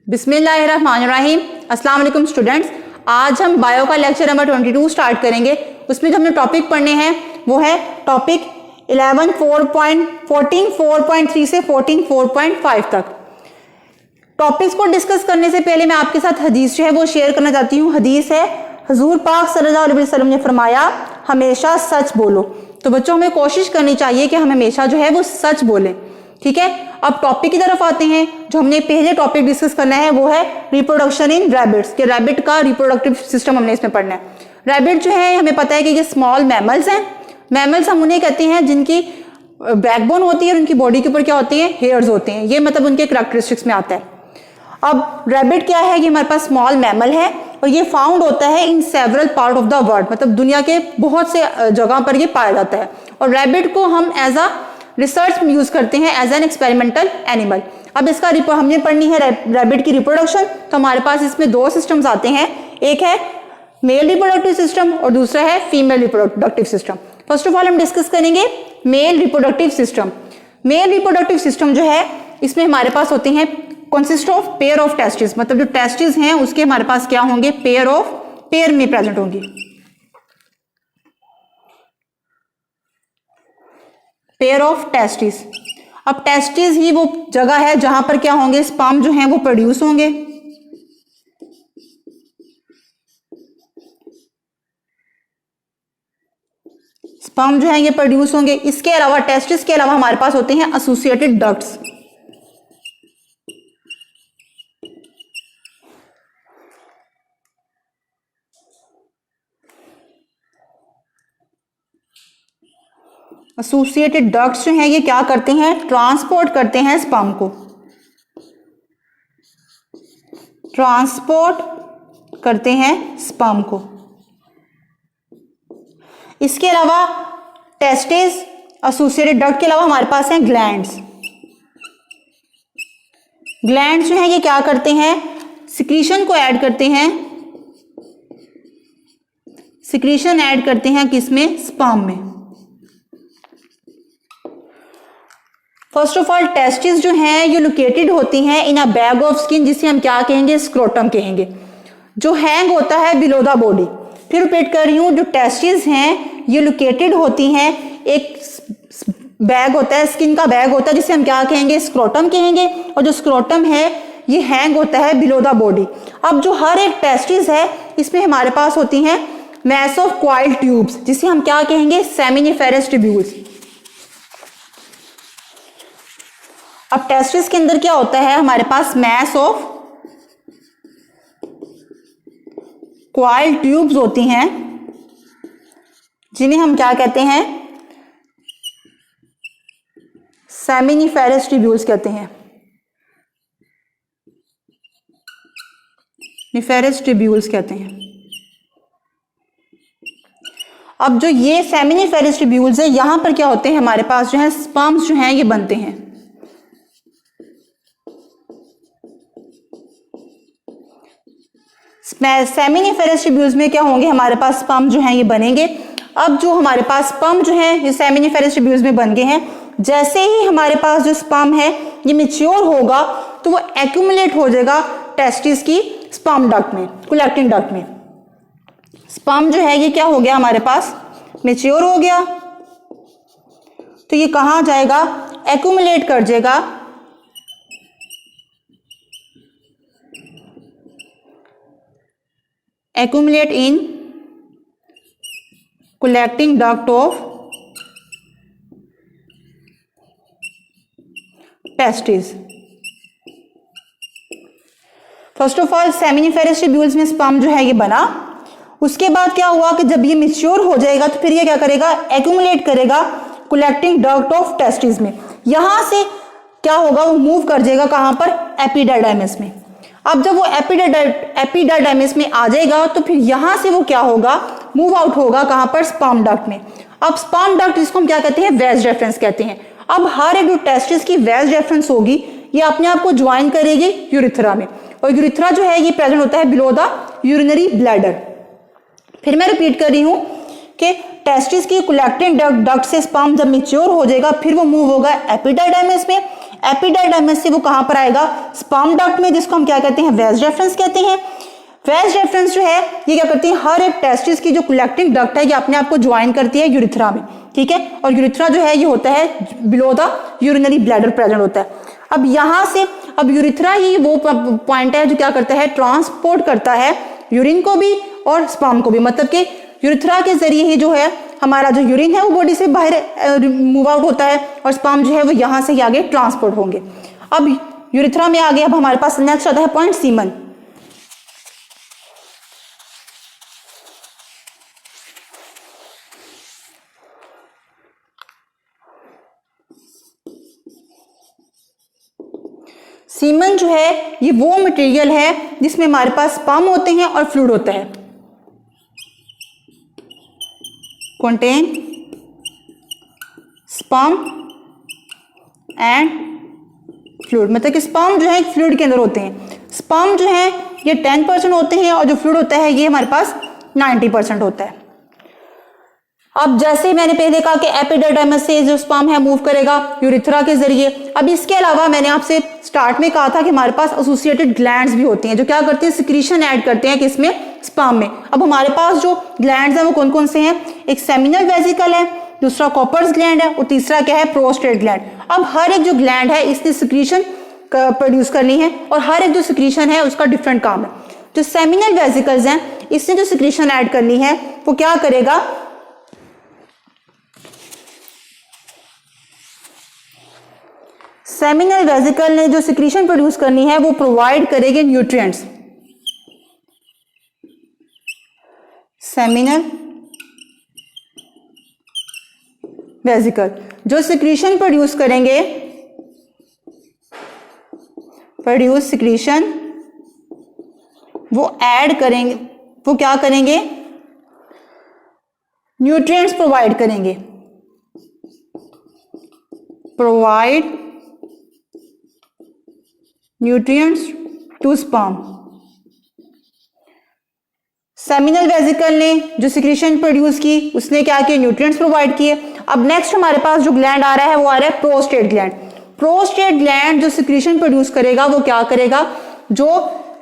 बिस्मिल्लाहिर्रहमानिर्रहीम। अस्सलाम वालेकुम स्टूडेंट्स। आज हम बायो का लेक्चर नंबर 22 स्टार्ट करेंगे। उसमें जो हमने टॉपिक पढ़ने हैं वो है टॉपिक 14.3 से 14.5 तक। टॉपिक्स को डिस्कस करने से पहले मैं आपके साथ हदीस जो है वो शेयर करना चाहती हूँ। हदीस है, हुजूर पाक सल्लल्लाहु अलैहि वसल्लम ने फरमाया, हमेशा सच बोलो। तो बच्चों हमें कोशिश करनी चाहिए कि हम हमेशा जो है वो सच बोलें। ठीक है, अब टॉपिक की तरफ आते हैं। जो हमने पहले टॉपिक डिस्कस करना है वो है रिप्रोडक्शन इन रैबिट्स के रैबिट का रिप्रोडक्टिव सिस्टम हमने इसमें पढ़ना है। रैबिट जो है हमें पता है कि ये स्मॉल मैमल्स हैं। मैमल्स हम उन्हें कहते हैं जिनकी बैकबोन होती है और उनकी बॉडी के ऊपर क्या होती है, हेयर्स होते हैं। ये मतलब उनके करैक्टरिस्टिक्स में आता है। अब रैबिट क्या है, ये हमारे पास स्मॉल मैमल है और ये फाउंड होता है in several part of the world, मतलब दुनिया के बहुत से जगह पर ये पाया जाता है। और रैबिट को हम एज अ रिसर्च में यूज करते हैं एज एन एक्सपेरिमेंटल एनिमल। अब इसका हमने पढ़नी है रैबिट की रिप्रोडक्शन। तो हमारे पास इसमें दो सिस्टम्स आते हैं, एक है मेल रिप्रोडक्टिव सिस्टम और दूसरा है female reproductive system. First of all हम डिस्कस करेंगे male reproductive system. Male reproductive system जो है इसमें हमारे पास होते हैं consist of pair of testis, मतलब जो टेस्टिस हैं उसके हमारे पास क्या होंगे, पेयर में प्रेजेंट होंगी। Pair of testis. अब टेस्टिस ही वो जगह है जहां पर क्या होंगे, स्पर्म जो हैं वो प्रोड्यूस होंगे। स्पर्म जो है ये प्रोड्यूस होंगे। इसके अलावा टेस्टिस के अलावा हमारे पास होते हैं एसोसिएटेड डक्ट्स। एसोसिएटेड डक्ट्स जो हैं ये क्या करते हैं, ट्रांसपोर्ट करते हैं स्पर्म को, ट्रांसपोर्ट करते हैं स्पर्म को। इसके अलावा टेस्टिस एसोसिएटेड डक्ट के अलावा हमारे पास हैं ग्लैंड्स। ग्लैंड्स जो हैं ये क्या करते हैं, सिक्रीशन को ऐड करते हैं, सिक्रीशन ऐड करते हैं किसमें, स्पर्म में। फर्स्ट ऑफ ऑल टेस्टिस जो हैं ये लोकेटेड होती हैं इन अ बैग ऑफ स्किन, जिसे हम क्या कहेंगे, स्क्रोटम कहेंगे, जो हैंग होता है बिलो द बॉडी। फिर रिपीट कर रही हूं, जो टेस्टिस हैं ये लोकेटेड होती हैं, एक बैग होता है, स्किन का बैग होता है जिसे हम क्या कहेंगे, स्क्रोटम कहेंगे, और जो स्क्रोटम है ये हैंग होता है बिलो द बॉडी। अब जो हर एक टेस्टिस है इसमें हमारे पास होती हैं मैस ऑफ क्वाइल ट्यूब्स, जिसे हम क्या कहेंगे, सेमिनिफेरस ट्यूब्यूल्स। अब टेस्टिस के अंदर क्या होता है, हमारे पास मैस ऑफ क्वाइल ट्यूब्स होती हैं, जिन्हें हम क्या कहते हैं, सेमिनिफेरस ट्यूब्यूल्स कहते हैं, निफेरस ट्यूब्यूल्स कहते हैं। अब जो ये सेमिनिफेरस ट्यूब्यूल्स है यहां पर क्या होते हैं, हमारे पास जो है स्पर्म्स जो हैं ये बनते हैं। सेमिनिफेरस ट्यूब्यूल्स में क्या होंगे, हमारे पास स्पर्म जो हैं ये बनेंगे। अब जो हमारे पास स्पर्म जो है ये सेमिनिफेरस ट्यूब्यूल्स में बन गए हैं। जैसे ही हमारे पास जो स्पर्म है ये मैच्योर होगा तो वो एक्यूमुलेट हो जाएगा टेस्टिस की स्पर्म डक्ट में, कलेक्टिंग डक्ट में। स्पर्म जो है ये क्या हो गया, हमारे पास मैच्योर हो गया, तो ये कहां जाएगा, एक्यूमुलेट कर जाएगा accumulate in collecting duct of testes। First of all seminiferous tubules में स्पर्म जो है ये बना। उसके बाद क्या हुआ कि जब ये मैच्योर हो जाएगा तो फिर ये क्या करेगा, एक्यूमुलेट करेगा कलेक्टिंग डक्ट ऑफ टेस्टिस में। यहां से क्या होगा, वो मूव कर जाएगा कहां पर, एपिडर्मिस में। अब जब वो एपिडर्मिस में आ जाएगा तो फिर यहां से वो क्या होगा, मूव आउट होगा कहां पर, स्पर्म डक्ट में। अब स्पर्म डक्ट जिसको हम क्या कहते हैं, वेज रेफरेंस कहते हैं। अब हर एक जो टेस्टिस की वेज रेफरेंस होगी ये अपने आप को ज्वाइन करेगी यूरिथ्रा में, और यूरिथ्रा जो है ये प्रेजेंट होता है बिलो द यूरिनरी ब्लैडर। फिर मैं रिपीट कर रही हूं कि टेस्टिस की कलेक्टिंग डक्ट से स्पर्म जब मैच्योर हो जाएगा फिर वो मूव होगा एपिडर्मिस में। एपिडर्मिस से वो कहाँ पर आएगा, स्पर्म डक्ट में, जिसको हम क्या कहते हैं, वेज रेफरेंस कहते हैं। वेज रेफरेंस जो है ये क्या करती है, हर एक टेस्टिस की जो कलेक्टिंग डक्ट है ये अपने आप को ज्वाइन करती है यूरिथ्रा में, ठीक है। और यूरिथ्रा जो है ये होता है below the urinary bladder present होता है। अब यहाँ से अब यूरिथ्रा ही वो पॉइंट है जो क्या करता है, ट्रांसपोर्ट करता है यूरिन को भी और स्पर्म को भी, मतलब कि यूरिथ्रा के जरिए ही जो है हमारा जो यूरिन है वो बॉडी से बाहर मूव आउट होता है और स्पर्म जो है वो यहाँ से ही आगे ट्रांसपोर्ट होंगे। अब यूरिथ्रा में आगे अब हमारे पास नेक्स्ट आता है पॉइंट सीमन। सीमन जो है ये वो मटेरियल है जिसमें हमारे पास स्पर्म होते हैं और फ्लूइड होता है, contain sperm and fluid, मतलब कि स्पर्म जो है फ्लूइड के अंदर होते हैं। स्पर्म जो है ये 10% होते हैं और जो फ्लूइड होता है ये हमारे पास 90% होता है। अब जैसे मैंने पहले कहा कि एपिडर्मिस से जो स्पर्म है मूव करेगा यूरिथ्रा के जरिए। अब इसके अलावा मैंने आपसे स्टार्ट में कहा था कि हमारे पास एसोसिएटेड ग्लैंड्स भी होती हैं जो क्या करती हैं, सिक्रीशन ऐड करते हैं किसमें, स्पर्म में। अब हमारे पास जो ग्लैंड्स हैं वो कौन कौन से हैं, एक सेमिनल वेसिकल है, दूसरा कॉपर्स ग्लैंड है और तीसरा क्या है, प्रोस्टेट ग्लैंड। अब हर एक जो ग्लैंड है इसने सिक्रीशन प्रोड्यूस करनी है और हर एक जो सिक्रीशन है उसका डिफरेंट काम है। जो सेमिनल वेसिकल्स हैं इसने जो सिक्रीशन ऐड करनी है वो क्या करेगा, सेमिनल वेसिकल ने जो सिक्रीशन प्रोड्यूस करनी है वो प्रोवाइड करेंगे न्यूट्रिएंट्स। सेमिनल वेसिकल जो सिक्रीशन प्रोड्यूस करेंगे, प्रोड्यूस सिक्रीशन, वो ऐड करेंगे, वो क्या करेंगे, न्यूट्रिएंट्स प्रोवाइड करेंगे, provide nutrients to sperm. Seminal vesicle ने जो सिक्रीशन प्रोड्यूस की उसने क्या किया, न्यूट्रिएंट्स प्रोवाइड किए। अब नेक्स्ट हमारे पास जो ग्लैंड आ रहा है वो आ रहा है प्रोस्टेट ग्लैंड। प्रोस्टेट ग्लैंड जो सिक्रीशन प्रोड्यूस करेगा वो क्या करेगा, जो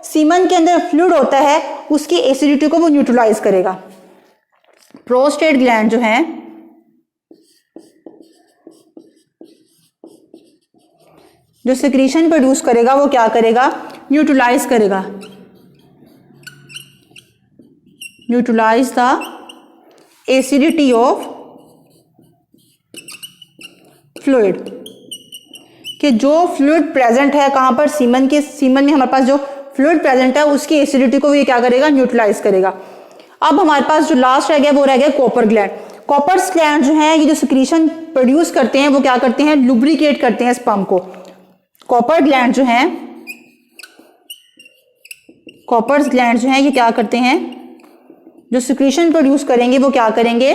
सीमन के अंदर फ्लूइड होता है उसकी एसिडिटी को वो न्यूट्रलाइज करेगा। प्रोस्टेट ग्लैंड जो है जो सिक्रीशन प्रोड्यूस करेगा वो क्या करेगा, न्यूट्रलाइज करेगा, neutralize the acidity of fluid, कि जो फ्लूइड प्रेजेंट है कहां पर, सीमन के, सीमन में हमारे पास जो फ्लूइड प्रेजेंट है उसकी एसिडिटी को ये क्या करेगा, न्यूट्रलाइज करेगा। अब हमारे पास जो लास्ट रह गया वो रह गया कॉपर ग्लैंड। कॉपर्स ग्लैंड जो है ये जो सिक्रीशन प्रोड्यूस करते हैं वो क्या करते हैं, लुब्रिकेट करते हैं स्पर्म को। कॉपर ग्लैंड जो है, कॉपर्स ग्लैंड जो है ये क्या करते हैं, जो सिक्रीशन प्रोड्यूस करेंगे वो क्या करेंगे,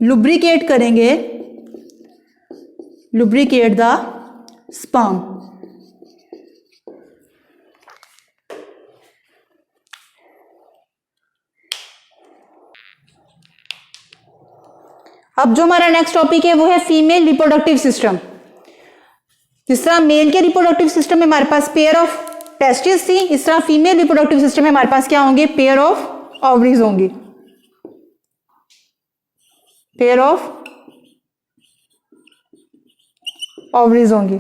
लुब्रिकेट करेंगे, लुब्रिकेट द स्पर्म। अब जो हमारा नेक्स्ट टॉपिक है वो है फीमेल रिप्रोडक्टिव सिस्टम। जिस तरह मेल के रिप्रोडक्टिव सिस्टम में हमारे पास पेयर ऑफ टेस्टिस थी, इस तरह फीमेल रिप्रोडक्टिव सिस्टम में हमारे पास क्या होंगे, पेयर ऑफ ओवरीज होंगी, पेयर ऑफ ओवरीज होंगी।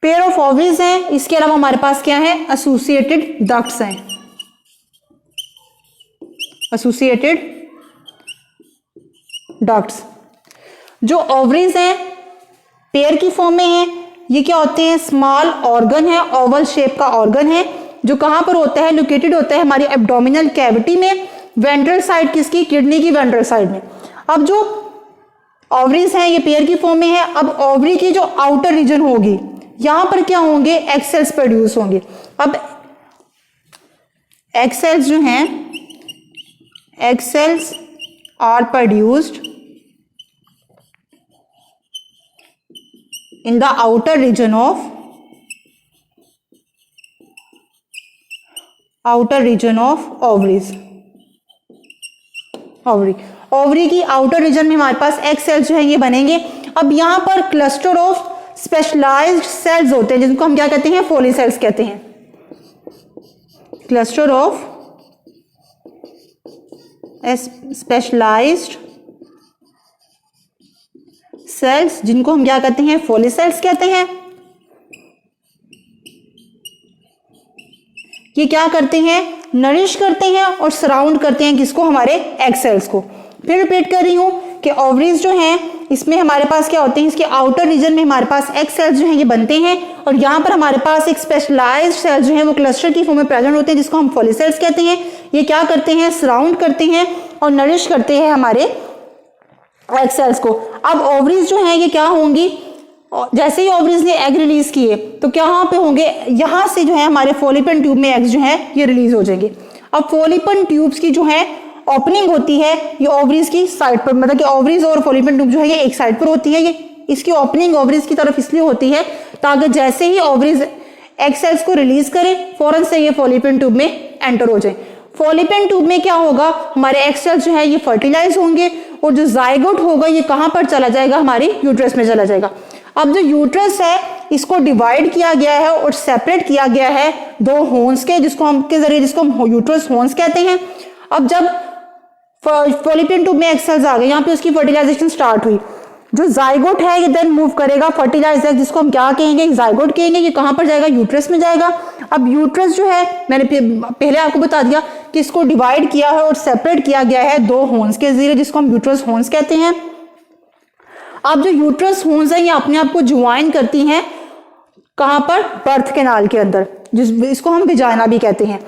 पेयर ऑफ ओवरीज हैं, इसके अलावा हमारे पास क्या है, एसोसिएटेड डक्ट्स हैं, एसोसिएटेड डक्ट्स। जो ओवरीज हैं पेयर की फॉर्म में है, ये क्या होते हैं, स्मॉल ऑर्गन है, ओवल शेप का ऑर्गन है जो कहां पर होता है, लोकेटेड होता है हमारी एब्डोमिनल कैविटी में, वेंट्रल साइड किसकी, किडनी की वेंट्रल साइड में। अब जो ओवरीज हैं ये पेयर की फॉर्म में है। अब ओवरी की जो आउटर रीजन होगी यहां पर क्या होंगे, एग सेल्स प्रोड्यूस होंगे। अब एग सेल्स जो हैं, egg cells are produced in the outer region of ovaries। Ovary की आउटर रीजन में हमारे पास एग सेल्स जो है ये बनेंगे। अब यहां पर क्लस्टर ऑफ स्पेशलाइज्ड सेल्स होते हैं जिनको हम क्या कहते हैं, फोली सेल्स कहते हैं। क्लस्टर ऑफ स्पेशलाइज्ड सेल्स जिनको हम क्या कहते हैं, फोली सेल्स कहते हैं। ये क्या करते हैं, नरिश करते हैं और सराउंड करते हैं किसको, हमारे एग सेल्स को। फिर रिपीट कर रही हूं कि ओवरीज जो हैं इसमें हमारे पास क्या होते हैं, इसके आउटर रीजन में हमारे पास एग सेल्स जो हैं ये बनते हैं और यहाँ पर हमारे पास एक स्पेशलाइज्ड सेल्स जो है वो क्लस्टर की फॉर्म में प्रेजेंट होते हैं जिसको हम फोली सेल्स कहते हैं। ये क्या करते हैं, सराउंड करते हैं और नरिश करते हैं हमारे एग सेल्स को। अब ओवरीज जो हैं ये क्या होंगी, जैसे ही ओवरीज ने एग रिलीज किए तो क्या यहाँ पे होंगे, यहाँ से जो है हमारे फॉलिपन ट्यूब में एग्स जो है ये रिलीज हो जाएंगे। अब फॉलिपन ट्यूब्स की जो है ओपनिंग होती है ये ओवरीज की साइड पर, मतलब कि ओवरीज और फॉलिपन ट्यूब जो है ये एक साइड पर होती है। ये इसकी ओपनिंग ओवरीज की तरफ इसलिए होती है ताकि जैसे ही ओवरीज एग सेल्स को रिलीज करे फौरन से ये फॉलिपन ट्यूब में एंटर हो जाए। फॉलिपन ट्यूब में क्या होगा, हमारे एग सेल्स जो है ये फर्टिलाइज होंगे और जो जाइगोट होगा ये कहाँ पर चला जाएगा, हमारी यूट्रस में चला जाएगा। अब जो यूट्रस है इसको डिवाइड किया गया है और सेपरेट किया गया है दो होन्स के जिसको हम यूट्रस होन्स कहते हैं। अब जब फॉलिपन ट्यूब में एग सेल्स आ गए, यहाँ पे उसकी फर्टिलाइजेशन स्टार्ट हुई, जो जाइगोट है ये देन मूव करेगा फर्टिलाइज एग जिसको हम क्या कहेंगे, जाइगोट कहेंगे। ये कहाँ पर जाएगा, यूट्रस में जाएगा। अब यूट्रस जो है मैंने पहले आपको बता दिया कि इसको डिवाइड किया है और सेपरेट किया गया है दो होन्स के जरिए जिसको हम यूट्रस होन्स कहते हैं। अब जो यूट्रस होन्स है ये अपने आप को ज्वाइन करती हैं कहाँ पर, बर्थ कैनाल के अंदर, इसको हम विजाइना भी कहते हैं।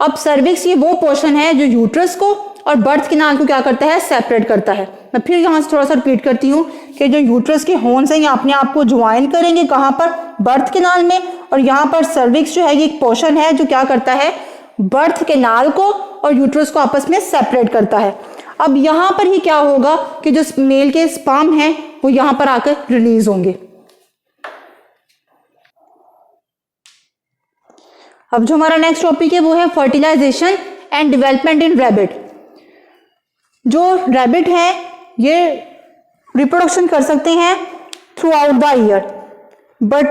अब सर्विक्स ये वो पोर्शन है जो यूट्रस को और बर्थ कैनाल को क्या करता है, सेपरेट करता है। मैं फिर यहाँ से थोड़ा सा रिपीट करती हूँ कि जो यूट्रस के होन्स हैं ये अपने आप को ज्वाइन करेंगे कहाँ पर, बर्थ कैनाल में, और यहाँ पर सर्विक्स जो है ये एक पोर्शन है जो क्या करता है, बर्थ कैनाल को और यूट्रस को आपस में सेपरेट करता है। अब यहाँ पर ही क्या होगा कि जो मेल के स्पर्म हैं वो यहाँ पर आकर रिलीज होंगे। अब जो हमारा नेक्स्ट टॉपिक है वो है fertilization and development in rabbit. जो रैबिट है ये रिप्रोडक्शन कर सकते हैं throughout the year, but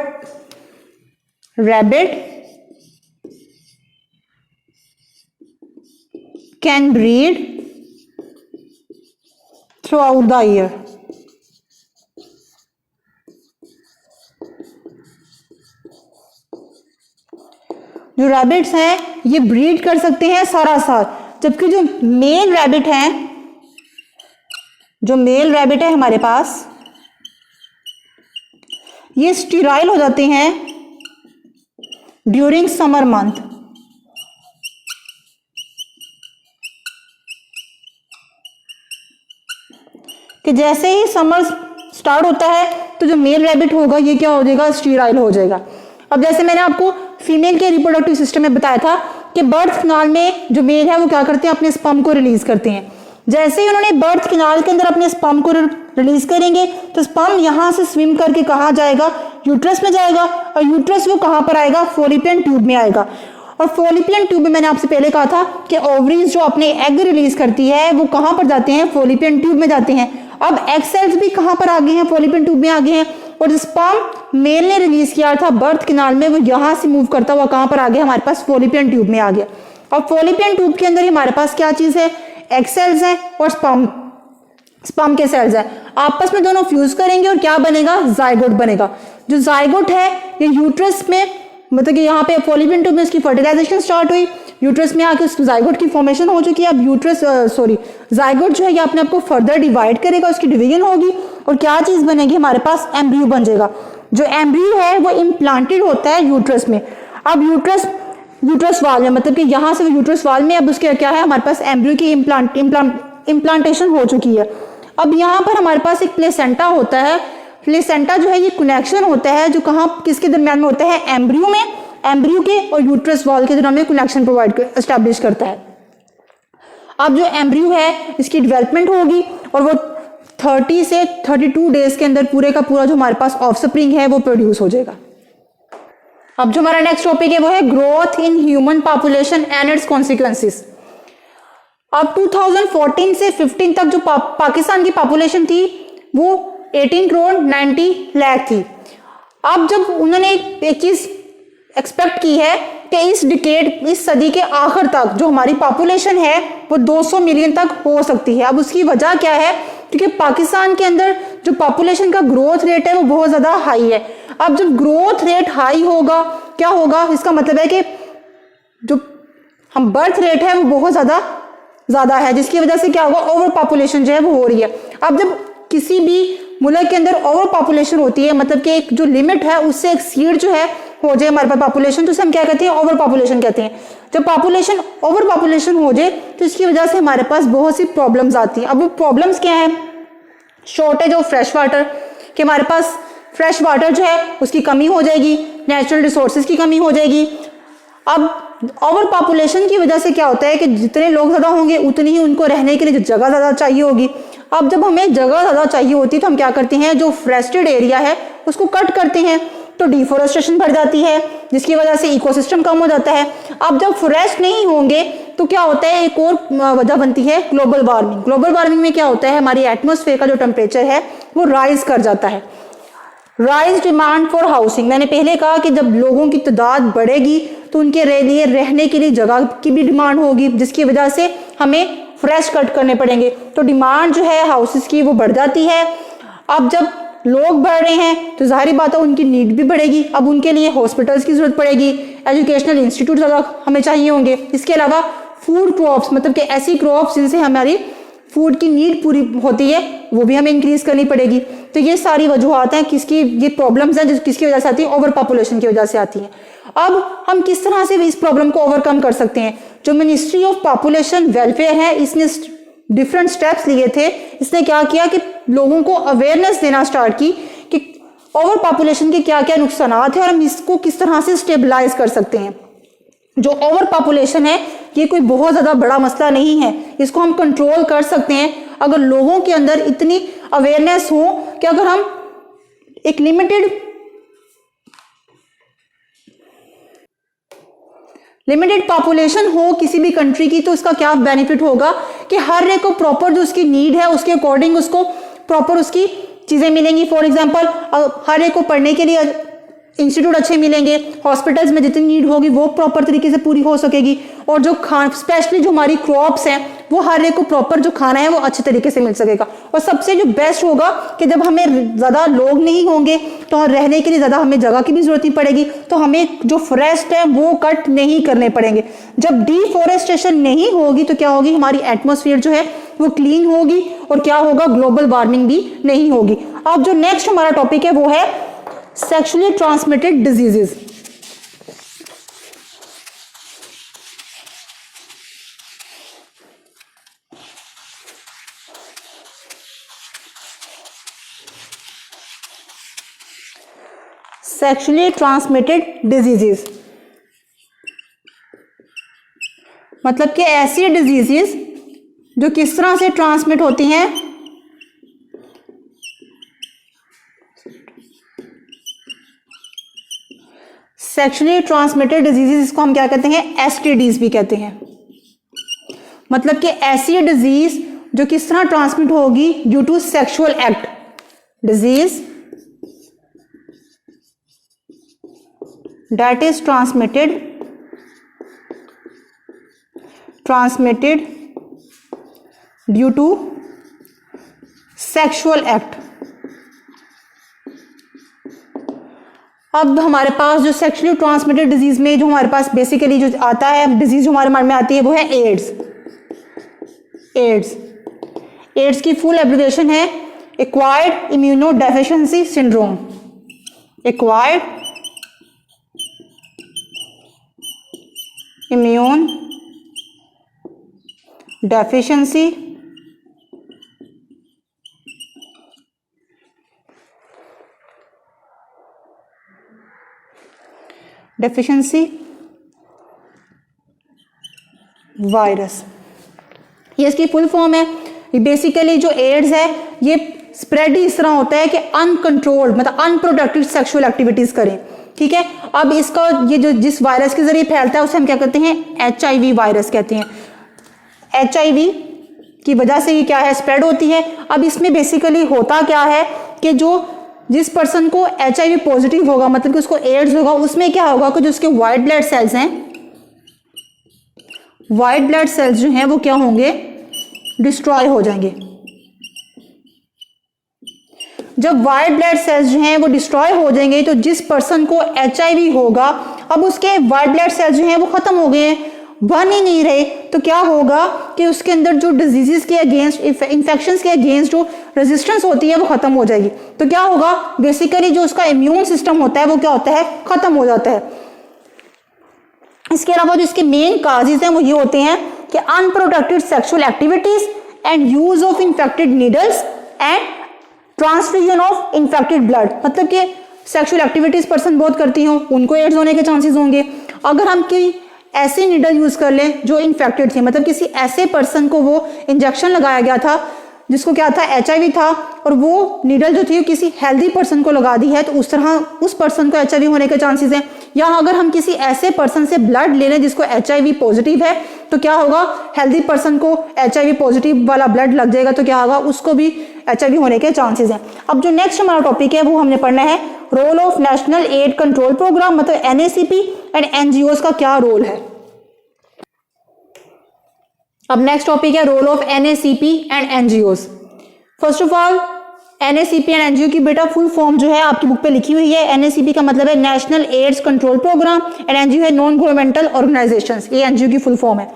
rabbit can breed throughout the year। जो रैबिट्स हैं ये ब्रीड कर सकते हैं सारा साल, जबकि जो मेल रैबिट है हमारे पास ये स्टीराइल हो जाते हैं ड्यूरिंग समर मंथ। कि जैसे ही समर स्टार्ट होता है तो जो मेल रैबिट होगा ये क्या हो जाएगा, स्टीराइल हो जाएगा। अब जैसे मैंने आपको फीमेल के रिप्रोडक्टिव सिस्टम में बताया था कि बर्थ कैनाल में जो मेल है वो क्या करते हैं, अपने स्पर्म को रिलीज करते हैं। जैसे ही उन्होंने बर्थ कैनाल के अंदर अपने स्पर्म को रिलीज करेंगे तो स्पर्म यहाँ से स्विम करके कहाँ जाएगा, यूट्रस में जाएगा, और यूट्रस वो कहाँ पर आएगा, फॉलिपियन ट्यूब में आएगा। और फॉलिपियन ट्यूब में मैंने आपसे पहले कहा था कि ओवरीज जो अपने एग रिलीज करती है वो कहाँ पर जाते हैं, फॉलिपियन ट्यूब में जाते हैं। अब एग सेल्स भी कहाँ पर आ गए हैं, फॉलिपियन ट्यूब में आ गए हैं, और जो स्पर्म मेल ने रिलीज किया था बर्थ कैनाल में वो यहाँ से मूव करता हुआ कहाँ पर आ गया, हमारे पास फॉलिपियन ट्यूब में आ गया। और फॉलिपियन ट्यूब के अंदर हमारे पास क्या चीज है, एग सेल्स है और स्पर्म के सेल्स है, आपस में दोनों फ्यूज करेंगे और क्या बनेगा, जाइगोट बनेगा। जो जाइगोट है ये यूट्रस में, मतलब कि यहाँ पे फॉलिपियन ट्यूब में उसकी फर्टिलाइजेशन स्टार्ट हुई, यूट्रस में आके उस जाइगोट की फॉर्मेशन हो चुकी है। अब जाइगोट जो है ये अपने आप को फर्दर डिवाइड करेगा, उसकी डिवीजन होगी और क्या चीज बनेगी, हमारे पास एम्ब्रियो बन जाएगा। जो एम्ब्रियो है वो इम्प्लांटेड होता है यूट्रस में। अब यूट्रस वाल में, मतलब कि यहाँ से यूट्रस वाल में अब उसके क्या है, हमारे पास एम्ब्रियो की इम्प्लांटेशन हो चुकी है। अब यहाँ पर हमारे पास एक प्लेसेंटा होता है। प्लेसेंटा जो है ये कनेक्शन होता है जो कहाँ किसके दरमियान में होता है, एम्ब्रियो में, एम्ब्रियो के और यूट्रस वॉल के दरमियान में कनेक्शन प्रोवाइड एस्टैब्लिश करता है। अब जो एम्ब्रियो है इसकी डेवलपमेंट होगी और वो 30 से 32 डेज के अंदर पूरे का पूरा जो हमारे पास ऑफस्प्रिंग है वो प्रोड्यूस हो जाएगा। अब जो हमारा नेक्स्ट टॉपिक है वो है growth in human population and it's consequences. अब 2014 से 15 तक जो पाकिस्तान की पॉपुलेशन थी वो 18 करोड़ 90 लाख थी। अब जब उन्होंने एक चीज एक्सपेक्ट की है कि इस डिकेड, इस सदी के आखिर तक जो हमारी पॉपुलेशन है वो 200 मिलियन तक हो सकती है। अब उसकी वजह क्या है, क्योंकि पाकिस्तान के अंदर जो पॉपुलेशन का ग्रोथ रेट है वो बहुत ज़्यादा हाई है। अब जब ग्रोथ रेट हाई होगा क्या होगा, इसका मतलब है कि जो हम बर्थ रेट है वो बहुत ज़्यादा है, जिसकी वजह से क्या होगा, ओवर पॉपुलेशन जो है वो हो रही है। अब जब किसी भी मुल्क के अंदर ओवर पॉपुलेशन होती है, मतलब कि एक जो लिमिट है उससे एक्सीड जो है हो जाए हमारे पास पॉपुलेशन, तो उसे हम क्या कहते हैं, ओवर पॉपुलेशन कहते हैं। जब पॉपुलेशन ओवर पॉपुलेशन हो जाए तो इसकी वजह से हमारे पास बहुत सी प्रॉब्लम्स आती हैं। अब वो प्रॉब्लम्स क्या है, शॉर्टेज ऑफ फ्रेश वाटर, कि हमारे पास फ्रेश वाटर जो है उसकी कमी हो जाएगी, नेचुरल रिसोर्सेज की कमी हो जाएगी। अब ओवर पॉपुलेशन की वजह से क्या होता है कि जितने लोग ज़्यादा होंगे उतनी ही उनको रहने के लिए जगह ज़्यादा चाहिए होगी। अब जब हमें जगह ज़्यादा चाहिए होती है तो हम क्या करते हैं, जो फॉरेस्टेड एरिया है उसको कट करते हैं, तो डिफॉरेस्टेशन बढ़ जाती है, जिसकी वजह से इकोसिस्टम कम हो जाता है। अब जब फॉरेस्ट नहीं होंगे तो क्या होता है, एक और वजह बनती है ग्लोबल वार्मिंग। ग्लोबल वार्मिंग में क्या होता है, हमारी एटमॉस्फेयर का जो टेम्परेचर है वो राइज कर जाता है। राइज डिमांड फॉर हाउसिंग, मैंने पहले कहा कि जब लोगों की तादाद बढ़ेगी तो उनके लिए रहने के लिए जगह की भी डिमांड होगी, जिसकी वजह से हमें फ्रेश कट करने पड़ेंगे, तो डिमांड जो है हाउसेस की वो बढ़ जाती है। अब जब लोग बढ़ रहे हैं तो जाहिर बात है उनकी नीड भी बढ़ेगी। अब उनके लिए हॉस्पिटल्स की जरूरत पड़ेगी, एजुकेशनल इंस्टीट्यूट ज़्यादा हमें चाहिए होंगे। इसके अलावा फूड क्रॉप्स, मतलब कि ऐसी क्रॉप्स जिनसे हमारी फूड की नीड पूरी होती है, वो भी हमें इंक्रीज करनी पड़ेगी। तो ये सारी वजूहत हैं किसकी, ये प्रॉब्लम्स हैं किसकी वजह से आती है, ओवर पॉपुलेशन की वजह से आती है। अब हम किस तरह से इस प्रॉब्लम को ओवरकम कर सकते हैं। जो मिनिस्ट्री ऑफ पॉपुलेशन वेलफेयर है, इसने डिफरेंट स्टेप्स लिए थे। इसने क्या किया कि लोगों को अवेयरनेस देना स्टार्ट की कि ओवर पॉपुलेशन के क्या क्या नुकसान है और हम इसको किस तरह से स्टेबलाइज कर सकते हैं। जो ओवर पॉपुलेशन है ये कोई बहुत ज़्यादा बड़ा मसला नहीं है, इसको हम कंट्रोल कर सकते हैं अगर लोगों के अंदर इतनी अवेयरनेस हो कि अगर हम एक लिमिटेड पॉपुलेशन हो किसी भी कंट्री की, तो उसका क्या बेनिफिट होगा कि हर एक को प्रॉपर जो उसकी नीड है उसके अकॉर्डिंग उसको प्रॉपर उसकी चीज़ें मिलेंगी। फॉर एग्जांपल हर एक को पढ़ने के लिए इंस्टीट्यूट अच्छे मिलेंगे, हॉस्पिटल्स में जितनी नीड होगी वो प्रॉपर तरीके से पूरी हो सकेगी, और जो स्पेशली जो हमारी क्रॉप्स हैं वो हर एक को प्रॉपर जो खाना है वो अच्छे तरीके से मिल सकेगा। और सबसे जो बेस्ट होगा कि जब हमें ज़्यादा लोग नहीं होंगे तो रहने के लिए ज़्यादा हमें जगह की भी जरूरत नहीं पड़ेगी, तो हमें जो फॉरेस्ट है वो कट नहीं करने पड़ेंगे। जब डिफॉरेस्टेशन नहीं होगी तो क्या होगी, हमारी एटमॉस्फेयर जो है वो क्लीन होगी, और क्या होगा, ग्लोबल वार्मिंग भी नहीं होगी। अब जो नेक्स्ट हमारा टॉपिक है वो है sexually transmitted diseases. Sexually transmitted diseases मतलब कि ऐसी डिजीजेस जो किस तरह से ट्रांसमिट होती हैं, सेक्सुअली ट्रांसमिटेड डिजीजेस, इसको हम क्या कहते हैं, एसटीडीज भी कहते हैं। मतलब कि ऐसी डिजीज जो किस तरह ट्रांसमिट होगी, due to sexual act. Disease that is transmitted due to sexual act। अब हमारे पास जो सेक्सुअली ट्रांसमिटेड डिजीज में जो हमारे पास बेसिकली जो आता है, डिजीज जो हमारे मन में आती है वो है एड्स। एड्स की फुल एब्रिविएशन है acquired immunodeficiency syndrome. Acquired immune deficiency virus, ये इसकी फुल फॉर्म है। बेसिकली जो एड्स है ये स्प्रेड ही इस तरह होता है कि अनकंट्रोल्ड मतलब अनप्रोडक्टिव सेक्सुअल एक्टिविटीज करें, ठीक है। अब इसका ये जो जिस वायरस के जरिए फैलता है उसे हम क्या कहते हैं, HIV वायरस कहते हैं। HIV की वजह से ये क्या है, स्प्रेड होती है। अब इसमें बेसिकली होता क्या है कि जो जिस पर्सन को HIV पॉजिटिव होगा, मतलब कि उसको एड्स होगा, उसमें क्या होगा कि जो उसके वाइट ब्लड सेल्स हैं, वाइट ब्लड सेल्स जो हैं वो क्या होंगे, डिस्ट्रॉय हो जाएंगे। जब वाइट ब्लड सेल्स जो हैं वो डिस्ट्रॉय हो जाएंगे तो जिस पर्सन को HIV होगा, अब उसके वाइट ब्लड सेल्स जो हैं वो खत्म हो गए हैं, बन ही नहीं रहे, तो क्या होगा कि उसके अंदर जो डिजीजेस के अगेंस्ट, इन्फेक्शंस के अगेंस्ट जो रेजिस्टेंस होती है वो खत्म हो जाएगी। तो क्या होगा, बेसिकली जो उसका इम्यून सिस्टम होता है वो क्या होता है, खत्म हो जाता है। इसके अलावा जो इसके मेन काजेज हैं वो ये होते हैं कि unprotected sexual activities and use of infected needles and transfusion of infected blood, मतलब कि सेक्सुअल एक्टिविटीज पर्सन बहुत करती हो, उनको एड्स होने के चांसेस होंगे। अगर हम कोई ऐसे नीडल यूज कर लें जो इन्फेक्टेड थे, मतलब किसी ऐसे पर्सन को वो इंजेक्शन लगाया गया था जिसको क्या था, HIV था, और वो नीडल जो थी किसी हेल्दी पर्सन को लगा दी है, तो उस तरह उस पर्सन को HIV होने के चांसेस हैं। या अगर हम किसी ऐसे पर्सन से ब्लड ले लें जिसको HIV पॉजिटिव है, तो क्या होगा, हेल्दी पर्सन को HIV पॉजिटिव वाला ब्लड लग जाएगा, तो क्या होगा, उसको भी HIV होने के चांसेस हैं। अब जो नेक्स्ट हमारा टॉपिक है वो हमने पढ़ना है role of national AIDS control program, मतलब NACP एंड NGOs का क्या रोल है। अब नेक्स्ट टॉपिक है role of NACP and NGOs। First of all NACP and NGO की बेटा फुल फॉर्म जो है आपकी बुक पे लिखी हुई है। NACP का मतलब है national AIDS control program and NGO है नॉन गवर्नमेंटल ऑर्गेनाइजेशंस, ये NGO की फुल फॉर्म है।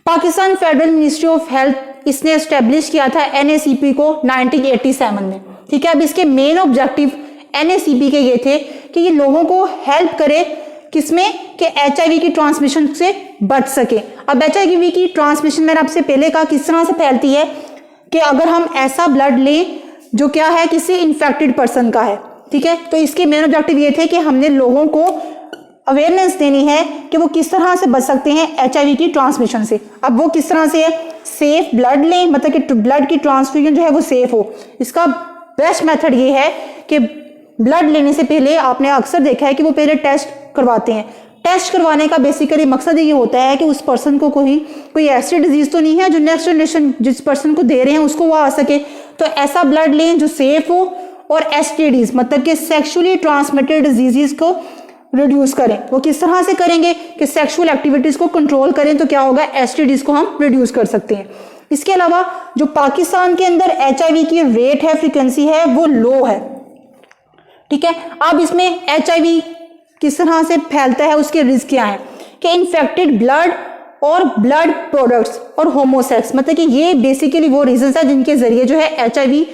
Pakistan federal ministry of health इसने एस्टेब्लिश किया था NACP को 1987 में, ठीक है। अब इसके मेन ऑब्जेक्टिव NACP के ये थे कि ये लोगों को हेल्प करे किसमें, कि HIV की ट्रांसमिशन से बच सके। अब HIV की ट्रांसमिशन मैंने आपसे पहले कहा किस तरह से फैलती है, कि अगर हम ऐसा ब्लड लें जो क्या है किसी इन्फेक्टेड पर्सन का है, ठीक है, तो इसके मेन ऑब्जेक्टिव ये थे कि हमने लोगों को अवेयरनेस देनी है कि वो किस तरह से बच सकते हैं HIV की ट्रांसमिशन से। अब वो किस तरह से है, सेफ ब्लड लें, मतलब कि ब्लड की ट्रांसफ्यूजन जो है वो सेफ हो। इसका बेस्ट मेथड ये है कि ब्लड लेने से पहले आपने अक्सर देखा है कि वो पहले टेस्ट करवाते हैं। टेस्ट करवाने का बेसिकली मकसद ये होता है कि उस पर्सन को कोई ऐसी डिजीज तो नहीं है जो नेक्स्ट जनरेशन जिस पर्सन को दे रहे हैं उसको वो आ सके, तो ऐसा ब्लड लें जो सेफ हो, और STDs मतलब कि सेक्सुअली ट्रांसमिटेड डिजीजेस को रिड्यूस करें। वो किस तरह से करेंगे कि सेक्सुअल एक्टिविटीज को कंट्रोल करें, तो क्या होगा, STDs को हम रिड्यूस कर सकते हैं। इसके अलावा जो पाकिस्तान के अंदर HIV की रेट है, फ्रीक्वेंसी है, वो लो है, ठीक है। अब इसमें HIV किस तरह से फैलता है, उसके रिस्क क्या है, कि इन्फेक्टेड ब्लड और ब्लड प्रोडक्ट्स और होमोसेक्स, मतलब कि ये बेसिकली वो रीजंस है जिनके जरिए जो है HIV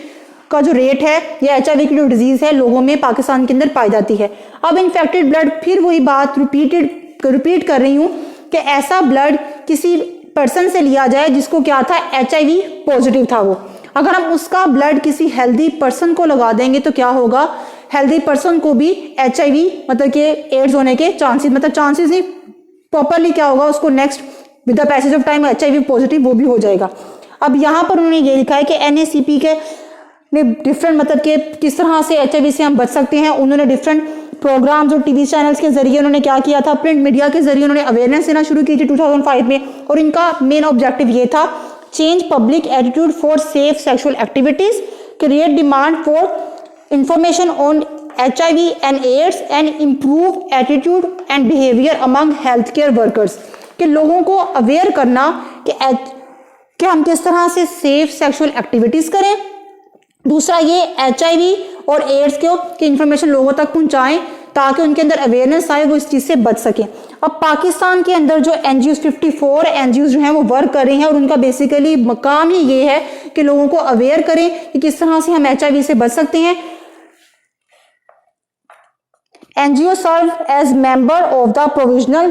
का जो रेट है या HIV की जो डिजीज है लोगों में पाकिस्तान के अंदर पाई जाती है। अब इन्फेक्टेड ब्लड, फिर वही बात रिपीट कर रही हूँ कि ऐसा ब्लड किसी पर्सन से लिया जाए जिसको क्या था, HIV पॉजिटिव था वो, अगर हम उसका ब्लड किसी हेल्दी पर्सन को लगा देंगे तो क्या होगा, हेल्दी पर्सन को भी HIV मतलब कि एड्स होने के चांसेस, मतलब चांसेस नहीं, प्रॉपरली क्या होगा, उसको next with the passage of time HIV positive वो भी हो जाएगा। अब यहाँ पर उन्होंने ये लिखा है कि NACP के ने डिफरेंट, मतलब कि किस तरह से HIV से हम बच सकते हैं। उन्होंने डिफरेंट प्रोग्राम्स और TV चैनल्स के जरिए उन्होंने क्या किया था, प्रिंट मीडिया के जरिए उन्होंने अवेयरनेस देना शुरू की थी 2005 में, और इनका मेन ऑब्जेक्टिव ये था, change public attitude for safe sexual activities, create demand for information on HIV and AIDS and improve attitude and behavior among healthcare workers, कि लोगों को अवेयर करना कि हम किस तरह से सेफ सेक्सुअल एक्टिविटीज करें। दूसरा ये HIV और AIDS की इंफॉर्मेशन लोगों तक पहुंचाएं ताकि उनके अंदर अवेयरनेस आए, वो इस चीज से बच सकें। अब पाकिस्तान के अंदर जो NGOs 54 NGOs जो हैं वो वर्क कर रही हैं, और उनका बेसिकली मकाम ही ये है कि लोगों को अवेयर करें कि किस तरह से हम HIV से बच सकते हैं। NGO serve as member of the provisional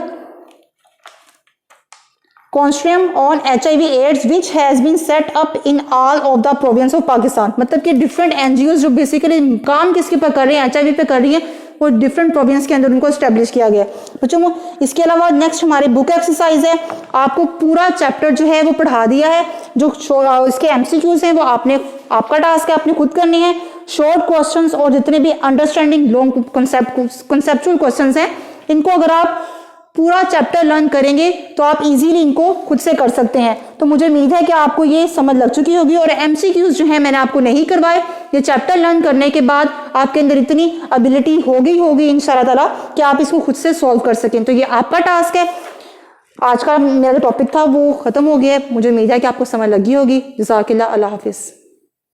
consortium on HIV/AIDS which has been set up in all of the province of Pakistan, मतलब कि डिफरेंट NGOs जो बेसिकली काम किसके पर कर रही हैं, HIV पे कर रही हैं, वो डिफरेंट प्रोविंस के अंदर उनको एस्टेब्लिश किया गया है। बच्चों इसके अलावा नेक्स्ट हमारी बुक एक्सरसाइज है, आपको पूरा चैप्टर जो है वो पढ़ा दिया है, जो इसके MCQs हैं वो आपका टास्क है, आपने खुद करनी है। शॉर्ट क्वेश्चंस और जितने भी अंडरस्टैंडिंग लॉन्ग कंसेप्चुअल क्वेश्चंस हैं, इनको अगर आप पूरा चैप्टर लर्न करेंगे तो आप इजीली इनको खुद से कर सकते हैं। तो मुझे उम्मीद है कि आपको ये समझ लग चुकी होगी। और एमसीक्यूज जो है मैंने आपको नहीं करवाए, ये चैप्टर लर्न करने के बाद आपके अंदर इतनी एबिलिटी होगी इंशाल्लाह ताला कि आप इसको खुद से सॉल्व कर सकें। तो ये आपका टास्क है। आज का मेरा जो टॉपिक था वो खत्म हो गया है। मुझे उम्मीद है कि आपको समझ लगी होगी। जज़ाकल्लाह, अल्लाह हाफिज़।